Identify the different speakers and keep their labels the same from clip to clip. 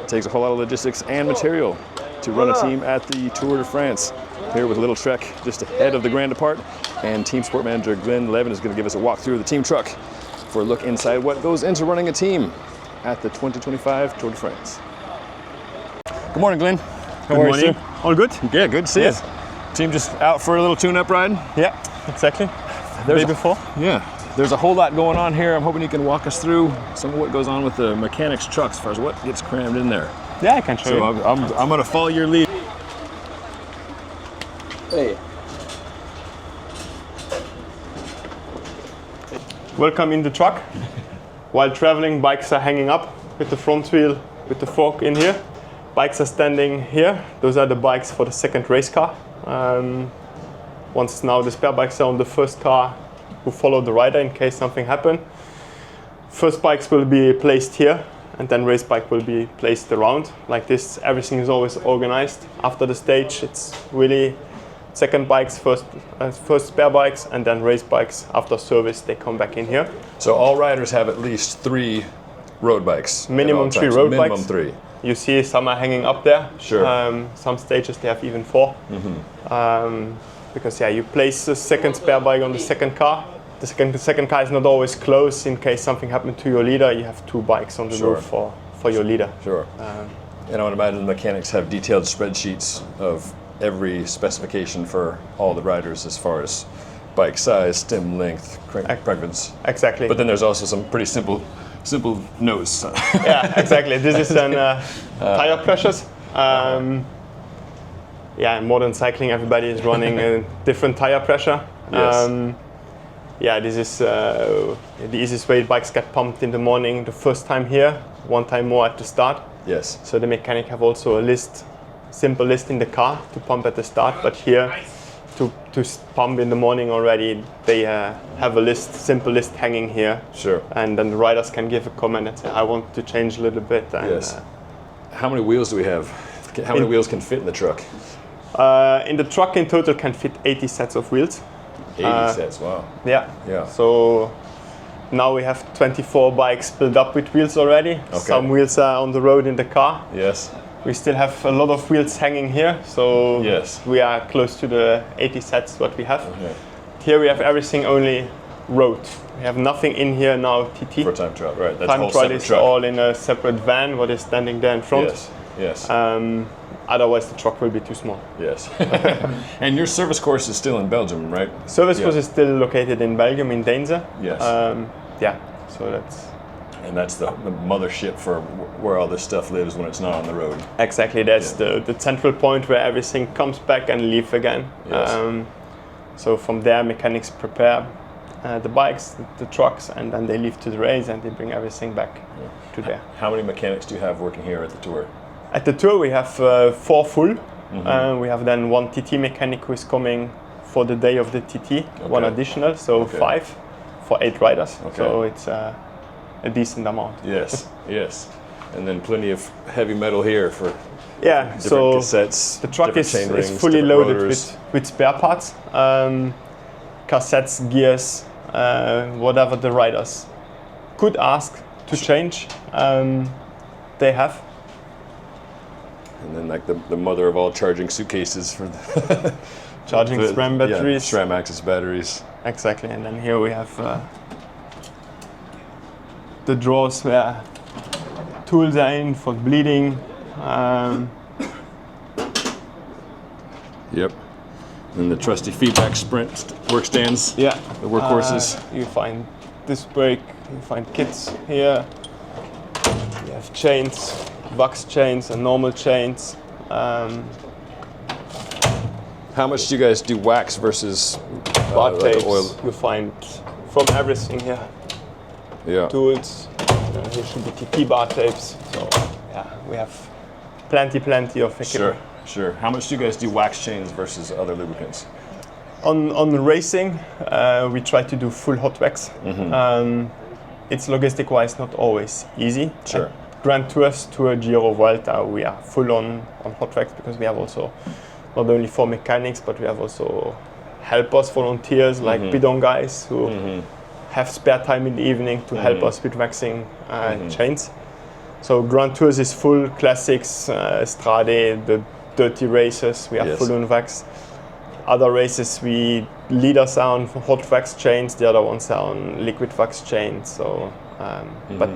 Speaker 1: It takes a whole lot of logistics and material to run a team at the Tour de France. Here with Lidl-Trek just ahead of the Grand Depart, and Team Sport Manager Glen Level is going to give us a walkthrough of the team truck for a look inside what goes into running a team at the 2025 Tour de France. Good morning, Glenn.
Speaker 2: Good morning.
Speaker 1: All good? Yeah, good to see you. Team just out for a little tune-up ride?
Speaker 2: Yeah, exactly. The day before.
Speaker 1: Yeah. There's a whole lot going on here. I'm hoping you can walk us through some of what goes on with the mechanics' trucks as far as what gets crammed in there.
Speaker 2: Yeah, I can show you.
Speaker 1: I'm going to follow your lead. Hey.
Speaker 2: Welcome in the truck. While traveling, bikes are hanging up with the front wheel, with the fork in here. Bikes are standing here. Those are the bikes for the second race car. Once now the spare bikes are on the first car who follow the rider in case something happens. First bikes will be placed here, and then race bike will be placed around. Like this, everything is always organized. After the stage, it's really second bikes, first spare bikes, and then race bikes. After service, they come back in here.
Speaker 1: So all riders have at least 3 road bikes.
Speaker 2: Minimum 3 road bikes.
Speaker 1: Minimum 3.
Speaker 2: You see some are hanging up there.
Speaker 1: Sure.
Speaker 2: Some stages they have even 4. Because you place the second spare bike on the second car. The second car is not always close. In case something happened to your leader, you have 2 bikes on the roof for your leader.
Speaker 1: Sure. And I would imagine the mechanics have detailed spreadsheets of every specification for all the riders as far as bike size, stem length, crank preference.
Speaker 2: Exactly.
Speaker 1: But then there's also some pretty simple notes.
Speaker 2: Yeah, exactly. This is then tire pressures. In modern cycling, everybody is running a different tire pressure.
Speaker 1: Yes.
Speaker 2: This is the easiest way bikes get pumped in the morning. The first time here, 1 time more at the start.
Speaker 1: Yes.
Speaker 2: So the mechanic have also a simple list in the car to pump at the start, but here to pump in the morning already, they have a simple list hanging here.
Speaker 1: Sure.
Speaker 2: And then the riders can give a comment and say, I want to change a little bit. And,
Speaker 1: yes. How many wheels do we have? How many wheels can fit in the truck?
Speaker 2: In the truck in total can fit 80 sets of wheels.
Speaker 1: 80 sets, wow.
Speaker 2: Yeah.
Speaker 1: Yeah.
Speaker 2: So now we have 24 bikes built up with wheels already.
Speaker 1: Okay.
Speaker 2: Some wheels are on the road in the car.
Speaker 1: Yes.
Speaker 2: We still have a lot of wheels hanging here, so
Speaker 1: yes.
Speaker 2: We are close to the 80 sets what we have.
Speaker 1: Okay.
Speaker 2: Here we have everything only road. We have nothing in here now TT.
Speaker 1: For time trial, right. That's
Speaker 2: time trial is
Speaker 1: truck.
Speaker 2: all in a separate van, what is standing there in front.
Speaker 1: Yes.
Speaker 2: Otherwise the truck will be too small.
Speaker 1: Yes. And your service course is still in Belgium, right?
Speaker 2: Service course is still located in Belgium, in Deinze.
Speaker 1: Yes.
Speaker 2: So that's...
Speaker 1: And that's the mothership for where all this stuff lives when it's not on the road.
Speaker 2: Exactly, that's the central point where everything comes back and leaves again.
Speaker 1: Yes.
Speaker 2: So from there, mechanics prepare the bikes, the trucks, and then they leave to the race and they bring everything back to there.
Speaker 1: How many mechanics do you have working here at the Tour?
Speaker 2: At the Tour, we have 4 full. We have then 1 TT mechanic who is coming for the day of the TT, 1 additional, so 5 for 8 riders.
Speaker 1: Okay.
Speaker 2: So it's a decent amount.
Speaker 1: Yes, yes. And then plenty of heavy metal here for different
Speaker 2: so
Speaker 1: cassettes.
Speaker 2: The truck is fully loaded with spare parts, cassettes, gears, whatever the riders could ask to change, they have.
Speaker 1: And then like the mother of all charging suitcases for the
Speaker 2: charging SRAM batteries.
Speaker 1: Yeah, SRAM access batteries.
Speaker 2: Exactly, and then here we have the drawers where tools are in for bleeding.
Speaker 1: Yep. And the trusty feedback sprint workstands.
Speaker 2: Yeah.
Speaker 1: The workhorses.
Speaker 2: You find disc brake, you find kits here. You have chains, box chains and normal chains.
Speaker 1: How much do you guys do wax versus
Speaker 2: bar tapes?
Speaker 1: oil?
Speaker 2: You find from everything here.
Speaker 1: Yeah.
Speaker 2: Tools. Here should be TT bar tapes. So we have plenty of equipment.
Speaker 1: Sure. How much do you guys do wax chains versus other lubricants?
Speaker 2: On racing, we try to do full hot wax. It's logistic-wise not always easy.
Speaker 1: Sure.
Speaker 2: At Grand Tours, Tour, Giro, Vuelta, we are full on hot wax because we have also not only 4 mechanics, but we have also helpers, volunteers like bidon guys who have spare time in the evening to help us with waxing chains. So Grand Tours is full classics, Strade, the dirty races, we are
Speaker 1: Yes.
Speaker 2: full on wax. Other races, leaders are on hot wax chains, the other ones are on liquid wax chains. So, but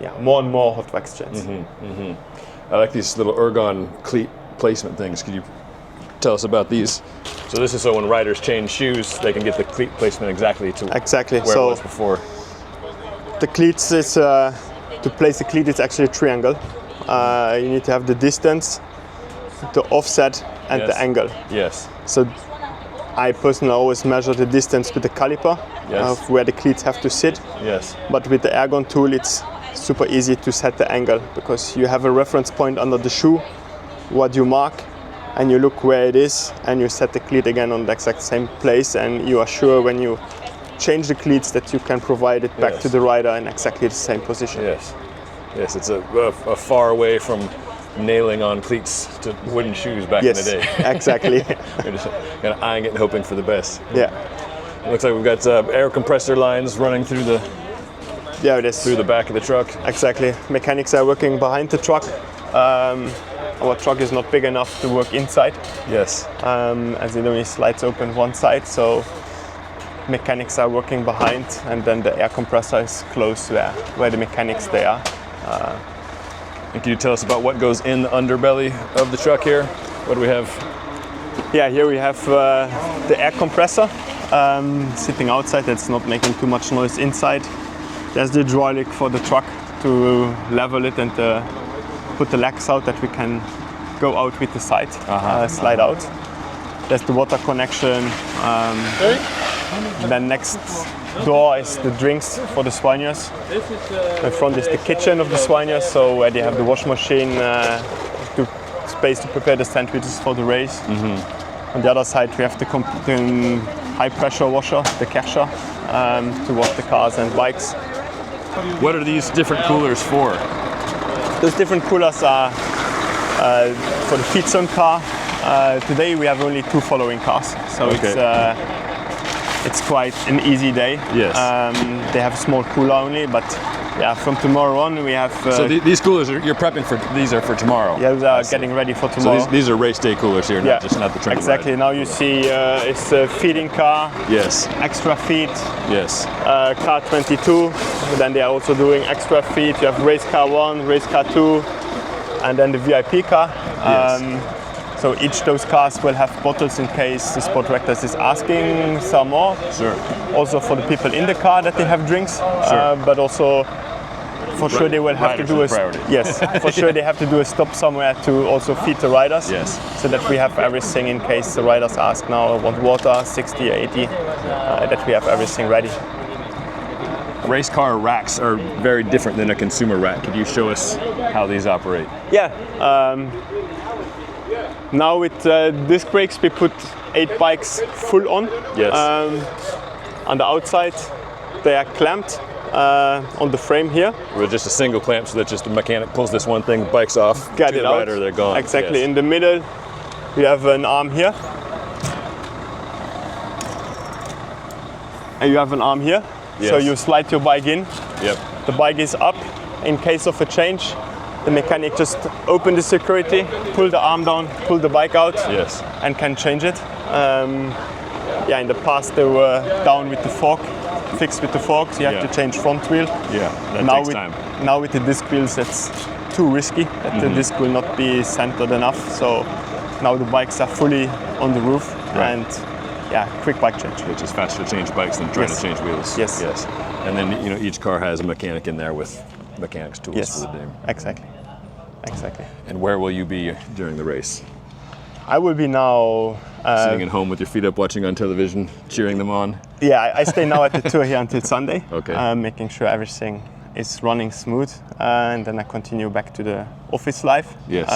Speaker 2: yeah, more and more hot wax chains.
Speaker 1: I like these little ergon cleat placement things. Could you tell us about these? So this is so when riders change shoes, they can get the cleat placement exactly to
Speaker 2: Exactly.
Speaker 1: where it was before.
Speaker 2: The cleats is, to place the cleat, it's actually a triangle. You need to have the distance, the offset, and
Speaker 1: Yes.
Speaker 2: the angle.
Speaker 1: Yes.
Speaker 2: So I personally always measure the distance with the caliper
Speaker 1: Yes.
Speaker 2: of where the cleats have to sit.
Speaker 1: Yes.
Speaker 2: But with the ergon tool, it's super easy to set the angle because you have a reference point under the shoe, what you mark, and you look where it is, and you set the cleat again on the exact same place, and you are sure when you change the cleats that you can provide it back
Speaker 1: Yes.
Speaker 2: to the rider in exactly the same position.
Speaker 1: Yes. Yes. It's a far way from nailing on cleats to wooden shoes back in the day.
Speaker 2: Exactly.
Speaker 1: You're just kind of eyeing it and hoping for the best.
Speaker 2: Yeah.
Speaker 1: It looks like we've got air compressor lines running through
Speaker 2: Yeah, it is.
Speaker 1: the back of the truck.
Speaker 2: Exactly. Mechanics are working behind the truck. Our truck is not big enough to work inside,
Speaker 1: Yes.
Speaker 2: as it only slides open one side. So mechanics are working behind, and then the air compressor is close where the mechanics they are.
Speaker 1: And can you tell us about what goes in the underbelly of the truck here? What do we have?
Speaker 2: Yeah, here we have the air compressor sitting outside. It's not making too much noise inside. There's the hydraulic for the truck to level it and put the legs out that we can go out with the side, slide out. There's the water connection. Then next door is the drinks for the Swiners. In front is the kitchen of the Swiners, so where they have the wash machine, space to prepare the sandwiches for the race. On the other side we have the high pressure washer, the Kescher, to wash the cars and bikes.
Speaker 1: What are these different coolers for?
Speaker 2: Those different coolers are for the feed zone car. Today we have only 2 following cars, so it's quite an easy day.
Speaker 1: Yes.
Speaker 2: They have a small cooler only, but yeah, from tomorrow on we have.
Speaker 1: So these coolers you're prepping for. These are for tomorrow.
Speaker 2: Yeah, we are getting ready for tomorrow.
Speaker 1: So these are race day coolers here, not the training
Speaker 2: exactly.
Speaker 1: ride.
Speaker 2: Now you see it's a feeding car.
Speaker 1: Yes.
Speaker 2: Extra feed.
Speaker 1: Yes.
Speaker 2: Car 22. Then they are also doing extra feed. You have race car 1, race car 2, and then the VIP car.
Speaker 1: Yes.
Speaker 2: So each of those cars will have bottles in case the sport directors is asking some more.
Speaker 1: Sure.
Speaker 2: Also for the people in the car that they have drinks,
Speaker 1: Sure.
Speaker 2: but also for sure they will have to
Speaker 1: Riders
Speaker 2: do
Speaker 1: are the priority.
Speaker 2: yes, for sure they have to do a stop somewhere to also feed the riders.
Speaker 1: Yes.
Speaker 2: So that we have everything in case the riders ask now, I want water, 60, 80, that we have everything ready.
Speaker 1: Race car racks are very different than a consumer rack. Could you show us how these operate?
Speaker 2: Yeah. Now with disc brakes we put 8 bikes full on.
Speaker 1: Yes.
Speaker 2: On the outside they are clamped on the frame here.
Speaker 1: With just a single clamp, so that just the mechanic pulls this one thing, bikes off,
Speaker 2: Get
Speaker 1: to
Speaker 2: it
Speaker 1: the
Speaker 2: out.
Speaker 1: rider, they're gone.
Speaker 2: Exactly.
Speaker 1: Yes.
Speaker 2: In the middle we have an arm here. And you have an arm here.
Speaker 1: Yes.
Speaker 2: So you slide your bike in.
Speaker 1: Yep.
Speaker 2: The bike is up. In case of a change, the mechanic just open the security, pull the arm down, pull the bike out,
Speaker 1: Yes.
Speaker 2: and can change it. In the past they were down with the fork, fixed with the forks. You have
Speaker 1: Yeah.
Speaker 2: to change front wheel.
Speaker 1: Yeah. That
Speaker 2: now
Speaker 1: takes
Speaker 2: with,
Speaker 1: time.
Speaker 2: Now with the disc wheels, it's too risky. That the disc will not be centered enough. So now the bikes are fully on the roof,
Speaker 1: Right.
Speaker 2: and quick bike change.
Speaker 1: It's just faster to change bikes than trying
Speaker 2: Yes.
Speaker 1: to change wheels.
Speaker 2: Yes.
Speaker 1: Yes. And then each car has a mechanic in there with mechanics tools
Speaker 2: Yes,
Speaker 1: for the day.
Speaker 2: exactly.
Speaker 1: And where will you be during the race?
Speaker 2: I will be now.
Speaker 1: Sitting at home with your feet up, watching on television, cheering them on.
Speaker 2: I stay now at the tour here until Sunday.
Speaker 1: Okay.
Speaker 2: Making sure everything is running smooth, and then I continue back to the office life.
Speaker 1: Yes.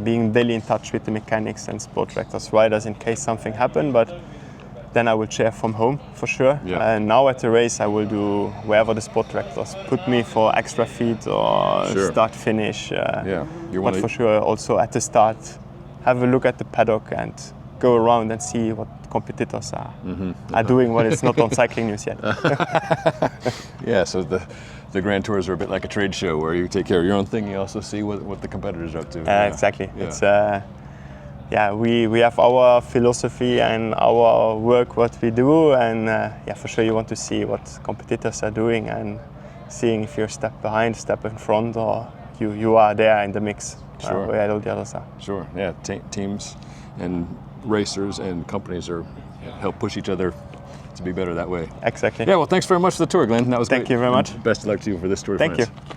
Speaker 2: Being daily in touch with the mechanics and sport directors, riders in case something happen, but then I will chair from home for sure.
Speaker 1: Yeah.
Speaker 2: And now at the race I will do wherever the sport directors put me for extra feed or
Speaker 1: Sure.
Speaker 2: start finish.
Speaker 1: You
Speaker 2: But
Speaker 1: want
Speaker 2: for sure also at the start have a look at the paddock and go around and see what competitors are doing what is not on cycling news yet.
Speaker 1: Yeah, so the Grand Tours are a bit like a trade show where you take care of your own thing, you also see what the competitors are up to.
Speaker 2: Exactly.
Speaker 1: Yeah.
Speaker 2: It's we have our philosophy and our work, what we do, and for sure you want to see what competitors are doing and seeing if you're a step behind, step in front, or you are there in the mix.
Speaker 1: Sure.
Speaker 2: Where all the others are.
Speaker 1: Sure. Yeah. Teams and racers and companies help push each other to be better that way.
Speaker 2: Exactly.
Speaker 1: Yeah. Well, thanks very much for the tour, Glenn. That was
Speaker 2: Thank
Speaker 1: great.
Speaker 2: you very much.
Speaker 1: And best of luck to you for this Tour de
Speaker 2: Thank
Speaker 1: France.
Speaker 2: you.